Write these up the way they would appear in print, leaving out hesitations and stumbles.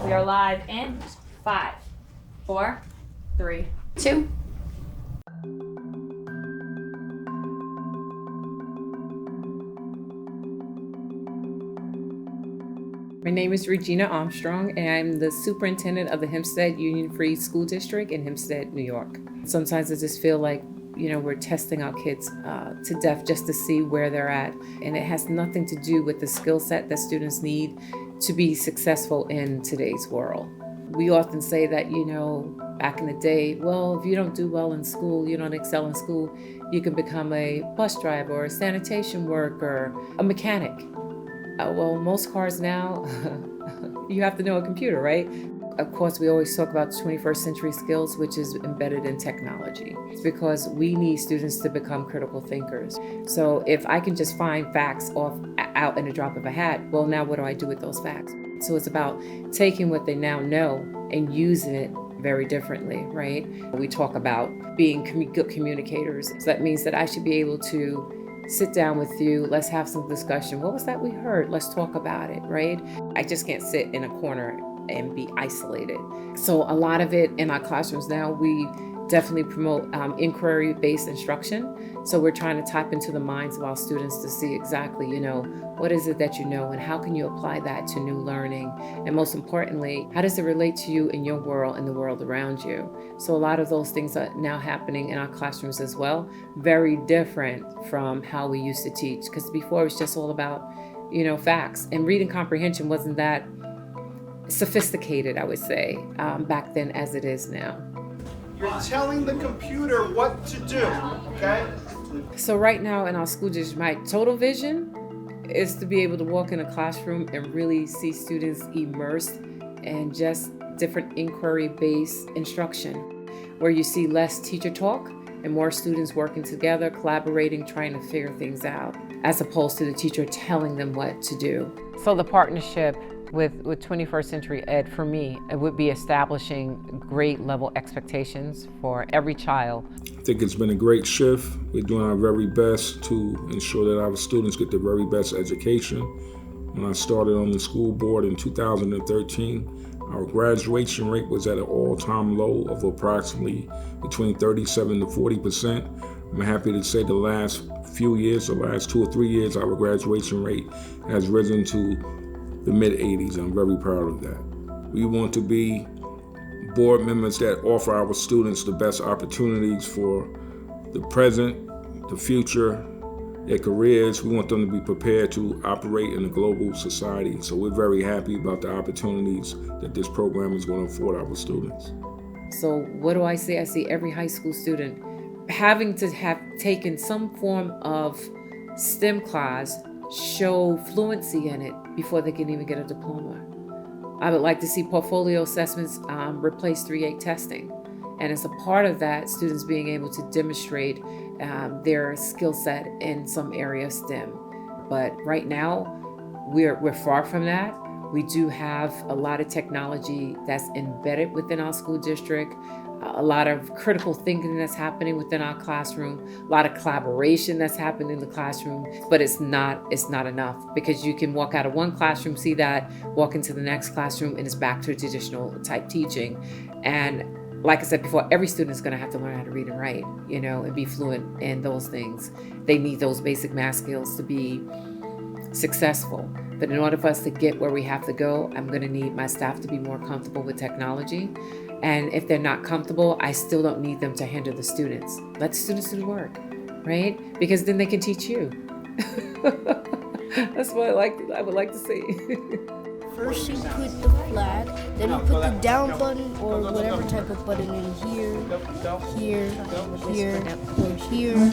We are live in 5, 4, 3, 2. My name is Regina Armstrong, and I'm the superintendent of the Hemptstead Union Free School District in Hempstead, New York. Sometimes I just feel like, we're testing our kids to death just to see where they're at. And it has nothing to do with the skill set that students need to be successful in today's world. We often say that, back in the day, well, if you don't do well in school, you don't excel in school, you can become a bus driver or a sanitation worker, a mechanic. Well, most cars now, you have to know a computer, right? Of course, we always talk about 21st century skills, which is embedded in technology. It's because we need students to become critical thinkers. So if I can just find facts out in a drop of a hat, well, now what do I do with those facts? So it's about taking what they now know and using it very differently, right? We talk about being good communicators. So that means that I should be able to sit down with you, let's have some discussion. What was that we heard? Let's talk about it, right? I just can't sit in a corner and be isolated. So a lot of it in our classrooms now, we definitely promote inquiry-based instruction. So we're trying to tap into the minds of our students to see exactly, what is it that you know and how can you apply that to new learning? And most importantly, how does it relate to you in your world and the world around you? So a lot of those things are now happening in our classrooms as well. Very different from how we used to teach, because before it was just all about, facts. And reading comprehension wasn't that sophisticated, I would say, back then as it is now. You're telling the computer what to do, okay? So right now in our school district, my total vision is to be able to walk in a classroom and really see students immersed in just different inquiry-based instruction, where you see less teacher talk and more students working together, collaborating, trying to figure things out, as opposed to the teacher telling them what to do. So the partnership with 21st Century Ed, for me, it would be establishing grade level expectations for every child. I think it's been a great shift. We're doing our very best to ensure that our students get the very best education. When I started on the school board in 2013, our graduation rate was at an all-time low of approximately between 37 to 40%. I'm happy to say the last few years, the last 2 or 3 years, our graduation rate has risen to the mid-80s. I'm very proud of that. We want to be board members that offer our students the best opportunities for the present, the future, their careers. We want them to be prepared to operate in a global society. So we're very happy about the opportunities that this program is going to afford our students. So what do I see? I see every high school student having to have taken some form of STEM class, show fluency in it before they can even get a diploma. I would like to see portfolio assessments replace 3A testing. And as a part of that, students being able to demonstrate their skill set in some area of STEM. But right now, we're far from that. We do have a lot of technology that's embedded within our school district, a lot of critical thinking that's happening within our classroom, a lot of collaboration that's happening in the classroom, but it's not enough, because you can walk out of one classroom, see that, walk into the next classroom, and it's back to traditional type teaching. And like I said before, every student is going to have to learn how to read and write, and be fluent in those things. They need those basic math skills to be successful. But in order for us to get where we have to go, I'm going to need my staff to be more comfortable with technology. And if they're not comfortable, I still don't need them to hinder the students. Let the students do the work, right? Because then they can teach you. That's what I would like to see. First you put the flag, then you put the down button or whatever type of button in here, here, here, or here.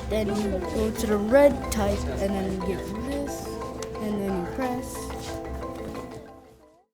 Then you go to the red type and then you get this, and then you press.